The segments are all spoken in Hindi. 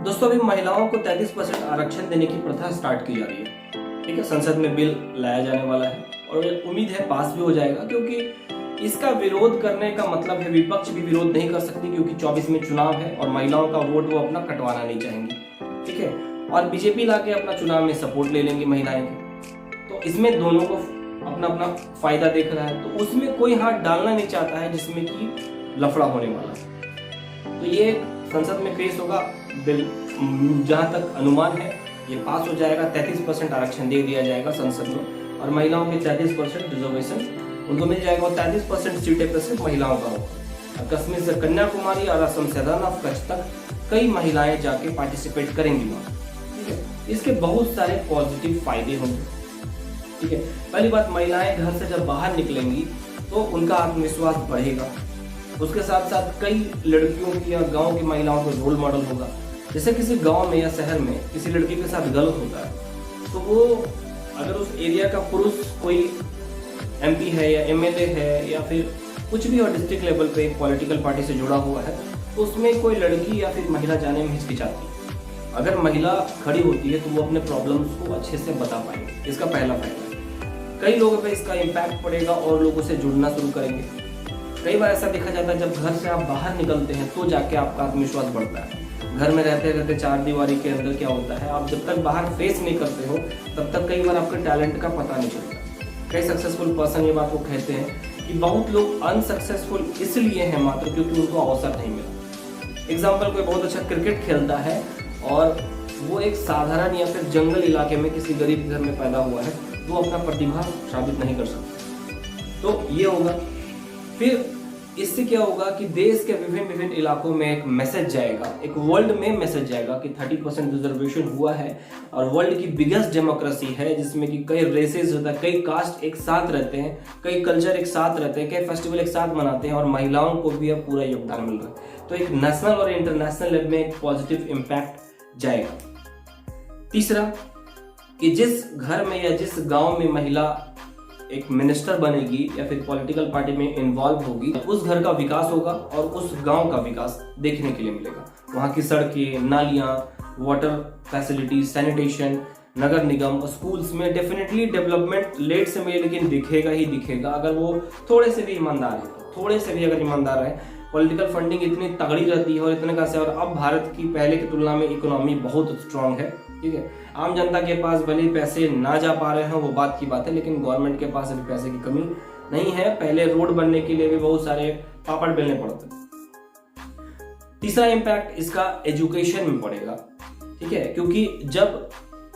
दोस्तों अभी महिलाओं को 33% आरक्षण देने की प्रथा स्टार्ट की जा रही है। ठीक है, संसद में बिल लाया जाने वाला है और उम्मीद है पास भी हो जाएगा, क्योंकि इसका विरोध करने का मतलब है विपक्ष भी विरोध नहीं कर सकती, क्योंकि 24 में चुनाव है और महिलाओं का वोट वो अपना कटवाना नहीं चाहेंगी। ठीक है, और बीजेपी लाके अपना चुनाव में सपोर्ट ले लेंगी महिलाएं के, तो इसमें दोनों को अपना अपना फायदा देख रहा है, तो उसमें कोई हाथ डालना नहीं चाहता है जिसमें कि लफड़ा होने वाला है। तो ये संसद में पेश होगा बिल, जहां तक अनुमान है ये पास हो जाएगा। 33% आरक्षण दे दिया जाएगा संसद में और महिलाओं के 33% रिजर्वेशन उनको मिल जाएगा और 33% सीटें पर सिर्फ महिलाओं का होगा। कश्मीर से कन्याकुमारी और असम से रन ऑफ कच्छ तक कई महिलाएं जाके पार्टिसिपेट करेंगी वहाँ। ठीक है, इसके बहुत सारे पॉजिटिव फायदे होंगे। ठीक है, पहली बात, महिलाएं घर से जब बाहर निकलेंगी तो उनका आत्मविश्वास बढ़ेगा। उसके साथ साथ कई लड़कियों की या गांव की महिलाओं को रोल मॉडल होगा। जैसे किसी गांव में या शहर में किसी लड़की के साथ गलत होता है तो वो अगर उस एरिया का पुरुष कोई एमपी है या एमएलए है या फिर कुछ भी और डिस्ट्रिक्ट लेवल पे एक पॉलिटिकल पार्टी से जुड़ा हुआ है तो उसमें कोई लड़की या फिर महिला जाने में हिचकिचाती है। अगर महिला खड़ी होती है तो वो अपने प्रॉब्लम्स को अच्छे से बता पाएंगे। इसका पहला फायदा। कई लोगों पे इसका इम्पैक्ट पड़ेगा और लोगों से जुड़ना शुरू करेंगे। कई बार ऐसा देखा जाता है जब घर से आप बाहर निकलते हैं तो जाके आपका आत्मविश्वास बढ़ता है। घर में रहते रहते चार दीवारी के अंदर क्या होता है, आप जब तक बाहर फेस नहीं करते हो तब तक कई बार आपके टैलेंट का पता नहीं चलता। कई सक्सेसफुल पर्सन ये बात को कहते हैं कि बहुत लोग अनसक्सेसफुल इसलिए हैं मात्र क्योंकि उनको अवसर नहीं मिला। एग्जाम्पल, कोई बहुत अच्छा क्रिकेट खेलता है और वो एक साधारण या फिर जंगल इलाके में किसी गरीब घर में पैदा हुआ है, वो अपना प्रतिभा साबित नहीं कर सकता। तो ये होगा। फिर इससे क्या होगा कि देश के विभिन्न इलाकों में एक मैसेज जाएगा, एक वर्ल्ड में मैसेज जाएगा कि 30% रिजर्वेशन हुआ है और वर्ल्ड की बिगेस्ट डेमोक्रेसी है जिसमें कि कई रेसेस होता है, कई कास्ट एक साथ रहते हैं, कई कल्चर एक साथ रहते हैं, कई फेस्टिवल एक साथ मनाते हैं और महिलाओं को भी अब पूरा योगदान मिल रहा है। तो एक नेशनल और इंटरनेशनल लेवल में एक पॉजिटिव इम्पैक्ट जाएगा। तीसरा, कि जिस घर में या जिस गाँव में महिला एक मिनिस्टर बनेगी या फिर पॉलिटिकल पार्टी में इन्वॉल्व होगी, उस घर का विकास होगा और उस गांव का विकास देखने के लिए मिलेगा। वहां की सड़कें, नालियां, वाटर फैसिलिटीज, सैनिटेशन, नगर निगम और स्कूल्स में डेफिनेटली डेवलपमेंट लेट से मिले लेकिन दिखेगा ही दिखेगा अगर वो थोड़े से भी ईमानदार है। थोड़े से भी अगर ईमानदार है, पॉलिटिकल फंडिंग इतनी तगड़ी रहती है और इतने का से, और अब भारत की पहले की तुलना में इकोनॉमी बहुत स्ट्रांग है। ठीक है, आम जनता के पास भले पैसे ना जा पा रहे हैं वो बात की बात है, लेकिन गवर्नमेंट के पास अभी पैसे की कमी नहीं है। पहले रोड बनने के लिए भी बहुत सारे पापड़ बेलने पड़ते। तीसरा इम्पैक्ट इसका एजुकेशन में पड़ेगा। ठीक है, क्योंकि जब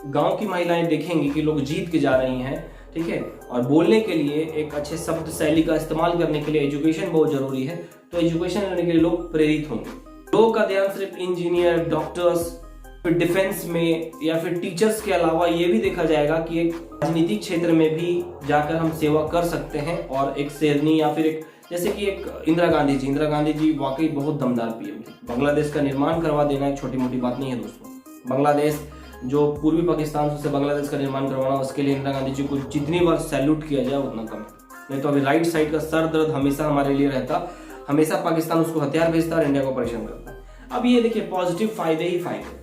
गांव की महिलाएं देखेंगी कि लोग जीत के जा रही हैं, ठीक है, और बोलने के लिए एक अच्छे शब्द शैली का इस्तेमाल करने के लिए एजुकेशन बहुत जरूरी है, तो एजुकेशन लेने के लिए लोग प्रेरित होंगे। लोगों का ध्यान सिर्फ इंजीनियर, डॉक्टर्स, फिर डिफेंस में या फिर टीचर्स के अलावा ये भी देखा जाएगा कि एक राजनीतिक क्षेत्र में भी जाकर हम सेवा कर सकते हैं और एक शेरनी या फिर एक, जैसे कि एक इंदिरा गांधी जी वाकई बहुत दमदार पीएम थी। बांग्लादेश का निर्माण करवा देना एक छोटी मोटी बात नहीं है दोस्तों। बांग्लादेश जो पूर्वी पाकिस्तान से बांग्लादेश का निर्माण करवाना, उसके लिए इंदिरा गांधी जी को जितनी बार सैल्यूट किया जाए उतना कम। नहीं तो अभी राइट साइड का सर दर्द हमेशा हमारे लिए रहता, हमेशा पाकिस्तान उसको हथियार भेजता और इंडिया को परेशान करता। अब ये देखिए पॉजिटिव फायदे ही फायदे।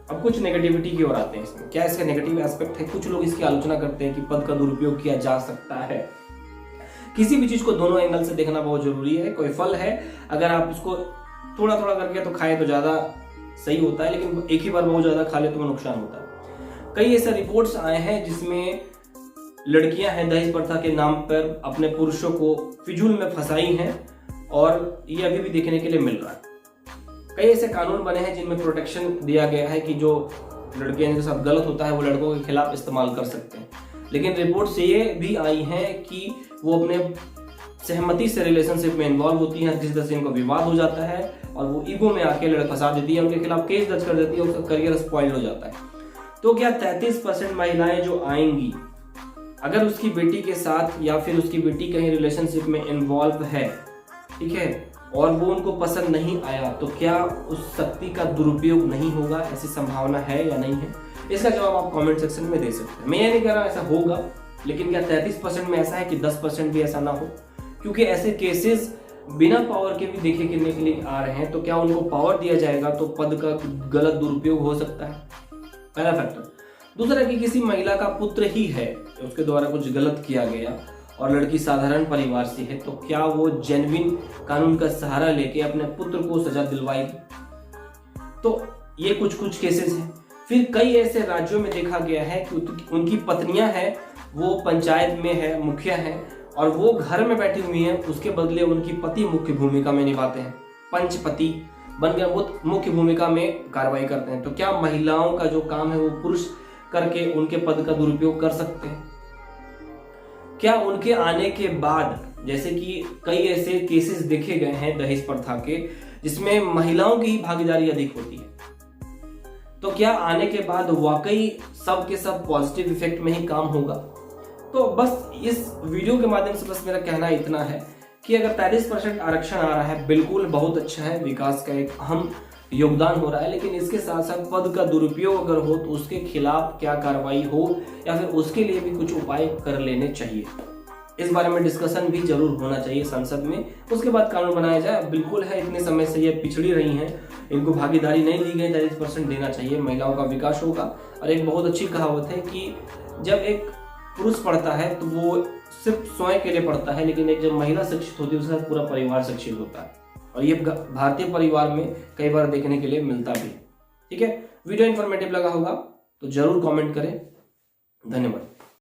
अब कुछ नेगेटिविटी की ओर आते हैं इसमें। क्या इसका नेगेटिव एस्पेक्ट है? कुछ लोग इसकी आलोचना करते हैं कि पद का दुरुपयोग किया जा सकता है। किसी भी चीज को दोनों एंगल से देखना बहुत जरूरी है। कोई फल है, अगर आप उसको थोड़ा थोड़ा करके तो खाए तो ज्यादा सही होता है, लेकिन एक ही बार बहुत ज्यादा खा ले तो नुकसान होता है। कई ऐसे रिपोर्ट्स आए हैं जिसमें लड़कियां हैं दहेज प्रथा के नाम पर अपने पुरुषों को फिजूल में फंसाई हैं और ये अभी भी देखने के लिए मिल रहा है। कई ऐसे कानून बने हैं जिनमें प्रोटेक्शन दिया गया है कि जो लड़कियों के साथ गलत होता है वो लड़कों के खिलाफ इस्तेमाल कर सकते हैं, लेकिन रिपोर्ट्स ये भी आई हैं कि वो अपने सहमति से रिलेशनशिप में इन्वॉल्व होती हैं, जिस तरह से इनको विवाद हो जाता है और वो ईगो में आके लड़के फंसा देती है, उनके खिलाफ केस दर्ज कर देती है, उसका करियर स्पॉइल हो जाता है। तो क्या 33% महिलाएं जो आएंगी, अगर उसकी बेटी के साथ या फिर उसकी बेटी कहीं रिलेशनशिप में इन्वॉल्व है, ठीक है, और वो उनको पसंद नहीं आया, तो क्या उस शक्ति का दुरुपयोग नहीं होगा? ऐसी संभावना है या नहीं है? इसका जवाब आप कमेंट सेक्शन में दे सकते हैं। मैं ये नहीं कह रहा ऐसा होगा, लेकिन क्या 33% में ऐसा है कि 10% भी ऐसा ना हो? क्योंकि ऐसे केसेस बिना पावर के भी देखे करने के लिए आ रहे हैं, तो क्या उनको पावर दिया जाएगा तो पद का गलत दुरुपयोग हो सकता है? पहला फैक्टर। दूसरा कि किसी महिला का पुत्र ही है, उसके द्वारा कुछ गलत किया गया और लड़की साधारण परिवार से है, तो क्या वो जेन्युइन कानून का सहारा लेके अपने पुत्र को सजा दिलवाएगी? तो ये कुछ केसेस हैं। फिर कई ऐसे राज्यों में देखा गया है कि उनकी पत्नियां हैं, वो पंचायत में है, मुखिया है, और वो घर में बैठी हुई हैं, उसके बदले उनकी पति मुख्य भूमिका में निभाते हैं, पंचपति बनकर वो मुख्य भूमिका में कार्रवाई करते हैं। तो क्या महिलाओं का जो काम है वो पुरुष करके उनके पद का दुरुपयोग कर सकते हैं? क्या उनके आने के बाद, जैसे कि कई ऐसे केसेस देखे गए हैं दहेज प्रथा के, जिसमें महिलाओं की ही भागीदारी अधिक होती है, तो क्या आने के बाद वाकई सब के सब पॉजिटिव इफेक्ट में ही काम होगा? तो बस इस वीडियो के माध्यम से बस मेरा कहना इतना है कि अगर 43% आरक्षण आ रहा है, बिल्कुल बहुत अच्छा है, विकास का एक अहम योगदान हो रहा है, लेकिन इसके साथ साथ पद का दुरुपयोग अगर हो तो उसके खिलाफ क्या कार्रवाई हो या फिर उसके लिए भी कुछ उपाय कर लेने चाहिए। इस बारे में डिस्कशन भी जरूर होना चाहिए संसद में, उसके बाद कानून बनाया जाए। बिल्कुल है, इतने समय से ये पिछड़ी रही हैं, इनको भागीदारी नहीं दी गई, 43% देना चाहिए, महिलाओं का विकास होगा। और एक बहुत अच्छी कहावत है कि जब एक पुरुष पढ़ता है तो वो सिर्फ स्वयं के लिए पढ़ता है, लेकिन एक जब महिला शिक्षित होती है उसके साथ पूरा परिवार शिक्षित होता है, और ये भारतीय परिवार में कई बार देखने के लिए मिलता भी। ठीक है, वीडियो इन्फॉर्मेटिव लगा होगा तो जरूर कमेंट करें। धन्यवाद।